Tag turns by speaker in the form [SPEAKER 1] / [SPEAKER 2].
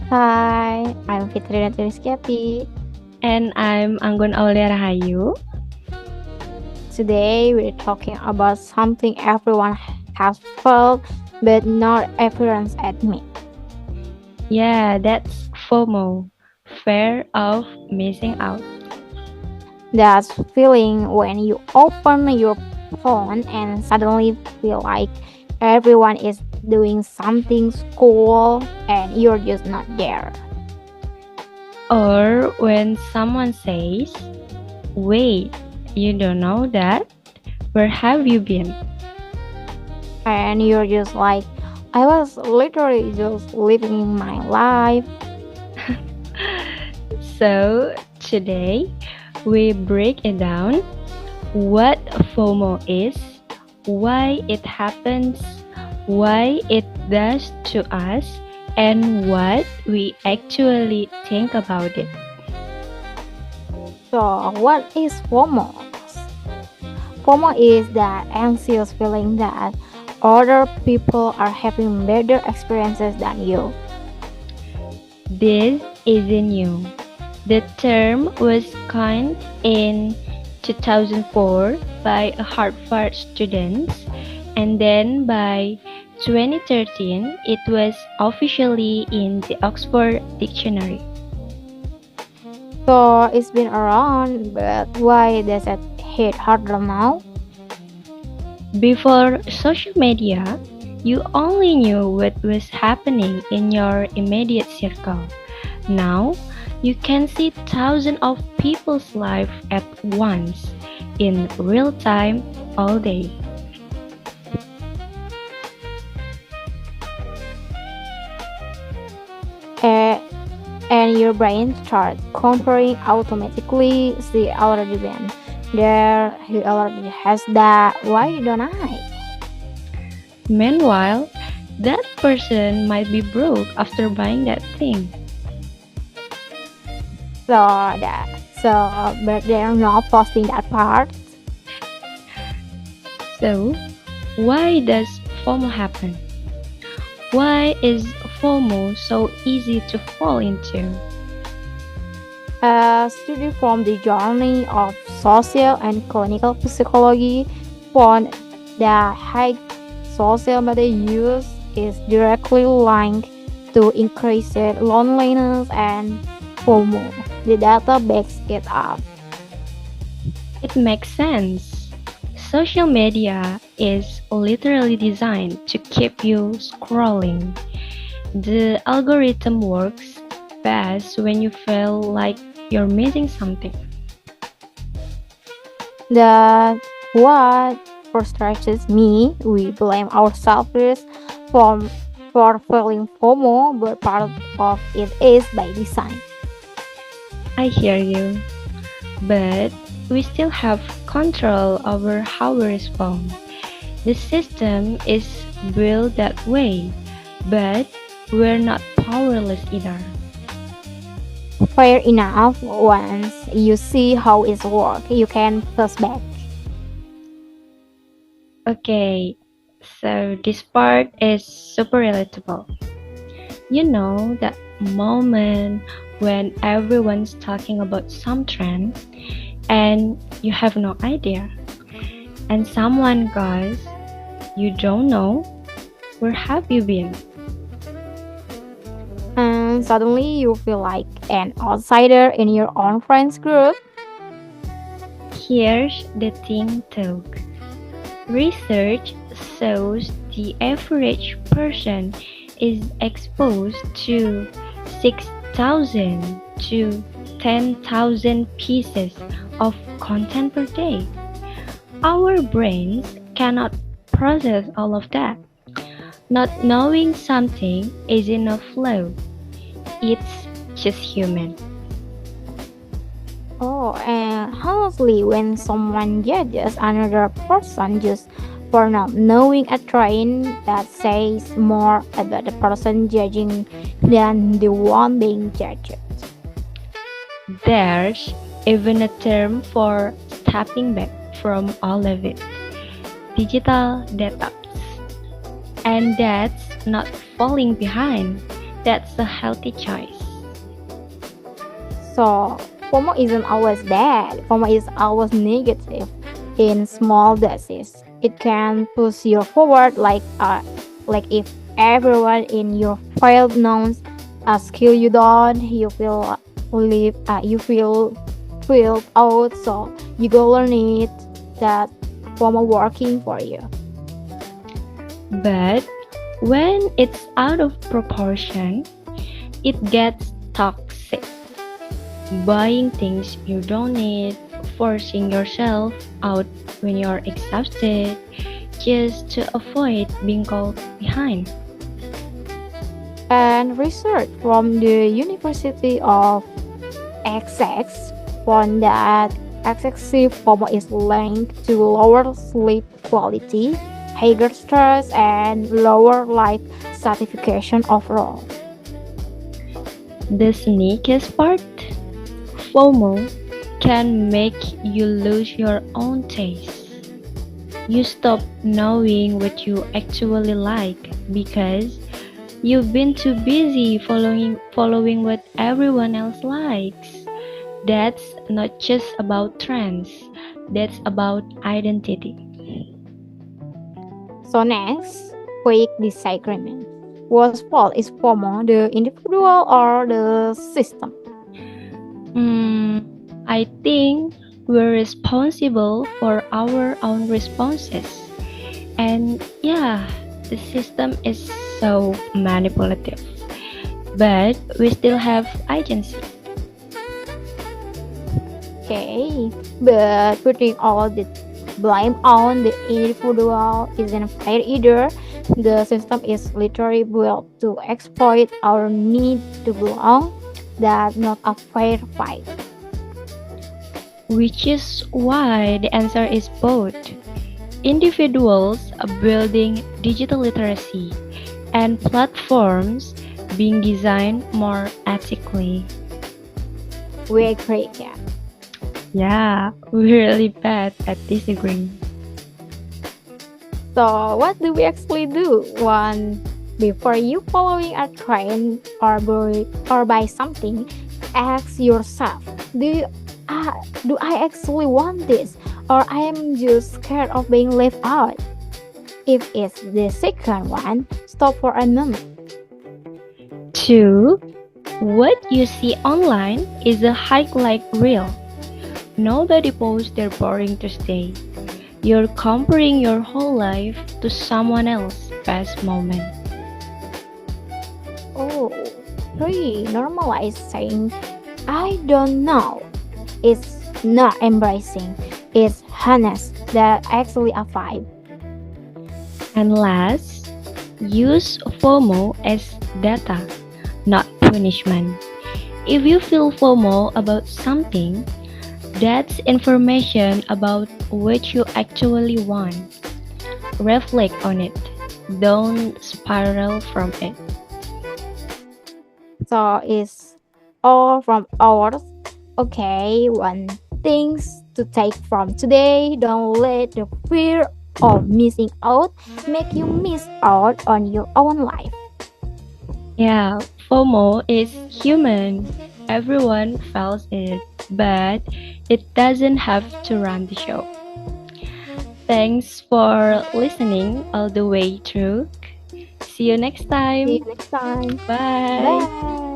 [SPEAKER 1] Hi, I'm Fitri dan Rizkiyati.
[SPEAKER 2] And I'm Anggun Aulia Rahayu.
[SPEAKER 1] Today we're talking about something everyone has felt but not everyone admit.
[SPEAKER 2] Yeah, that's FOMO, fear of missing out.
[SPEAKER 1] That feeling when you open your phone and suddenly feel like everyone is doing something cool and you're just not there.
[SPEAKER 2] Or when someone says, wait, you don't know that? Where have you been?
[SPEAKER 1] And you're just like, I was literally just living my life.
[SPEAKER 2] So, today we break it down what FOMO is, why it happens, why it does to us, and what we actually think about it.
[SPEAKER 1] So, what is FOMO? FOMO is that anxious feeling that other people are having better experiences than you.
[SPEAKER 2] This isn't new. The term was coined in 2004 by a Harvard student, and then by 2013 it was officially in the Oxford Dictionary.
[SPEAKER 1] So, it's been around, but why does it hit harder now?
[SPEAKER 2] Before social media, you only knew what was happening in your immediate circle. Now, you can see thousands of people's lives at once, in real time, all day.
[SPEAKER 1] Uh, and your brain starts comparing automatically. She already been there, he already has that. Why don't I?
[SPEAKER 2] Meanwhile, that person might be broke after buying that thing.
[SPEAKER 1] So that but they're not posting that part.
[SPEAKER 2] So, why does FOMO happen? Why is FOMO so easy to fall into?
[SPEAKER 1] A study from the Journal of Social and Clinical Psychology found that high social media use is directly linked to increased loneliness and FOMO. The data backs it up.
[SPEAKER 2] It makes sense. Social media is literally designed to keep you scrolling. The algorithm works best when you feel like you're missing something.
[SPEAKER 1] That what frustrates me. We blame ourselves for for feeling FOMO, but part of it is by design.
[SPEAKER 2] I hear you, but we still have control over how we respond. The system is built that way, but we're not powerless either.
[SPEAKER 1] Fair enough. Once you see how it works, you can push back.
[SPEAKER 2] Okay, so this part is super relatable. You know that moment when everyone's talking about some trend and you have no idea, and someone goes, you don't know, where have you been?
[SPEAKER 1] And suddenly you feel like an outsider in your own friends group.
[SPEAKER 2] Here's the thing though. Research shows the average person is exposed to 6,000 to 10,000 pieces of content per day. Our brains cannot process all of that. Not knowing something isn't a flaw, it's just human.
[SPEAKER 1] Oh, and honestly, when someone judges another person just for not knowing a trend, that says more about the person judging than the one being judged.
[SPEAKER 2] There's even a term for stepping back from all of it, digital detox. And that's not falling behind, that's a healthy choice.
[SPEAKER 1] So FOMO isn't always bad. FOMO is always negative in small doses. It can push you forward like if everyone in your field knows a skill you don't, you feel filled out, so you go learn it. That FOMO working for you.
[SPEAKER 2] But when it's out of proportion, it gets toxic. Buying things you don't need, forcing yourself out when you're exhausted, just to avoid being called behind.
[SPEAKER 1] And research from the University of Essex found that excessive FOMO is linked to lower sleep quality, higher stress, and lower life satisfaction overall.
[SPEAKER 2] The sneakiest part? FOMO can make you lose your own taste. You stop knowing what you actually like because you've been too busy following what everyone else likes. That's not just about trends, that's about identity.
[SPEAKER 1] So next, quick disagreement. Whose fault is FOMO, the individual or the system?
[SPEAKER 2] Hmm, I think we're responsible for our own responses. And yeah, the system is so manipulative. But we still have agency.
[SPEAKER 1] Okay, but putting all the blame on the individual isn't fair either. The system is literally built to exploit our need to belong. That's not a fair fight.
[SPEAKER 2] Which is why the answer is both. Individuals are building digital literacy and platforms being designed more ethically.
[SPEAKER 1] We agree, yeah.
[SPEAKER 2] Yeah, we're really bad at disagreeing.
[SPEAKER 1] So, what do we actually do one before you following a trend or buy something? Ask yourself, do I actually want this, or I am just scared of being left out? If it's the second one, stop for a moment.
[SPEAKER 2] 2. What you see online is a highlight reel. Nobody posts their boring Tuesday. You're comparing your whole life to someone else's best moment.
[SPEAKER 1] Oh, 3. Normalize saying, I don't know. It's not embracing, it's honest. That actually a vibe.
[SPEAKER 2] And last, use FOMO as data, not punishment. If you feel FOMO about something, that's information about what you actually want. Reflect on it. Don't spiral from it.
[SPEAKER 1] So it's all from ours. Okay, one things to take from today. Don't let the fear of missing out make you miss out on your own life.
[SPEAKER 2] Yeah, FOMO is human. Everyone feels it, but it doesn't have to run the show. Thanks for listening all the way through. See you next
[SPEAKER 1] See you
[SPEAKER 2] time.
[SPEAKER 1] next time.
[SPEAKER 2] Bye.
[SPEAKER 1] Bye.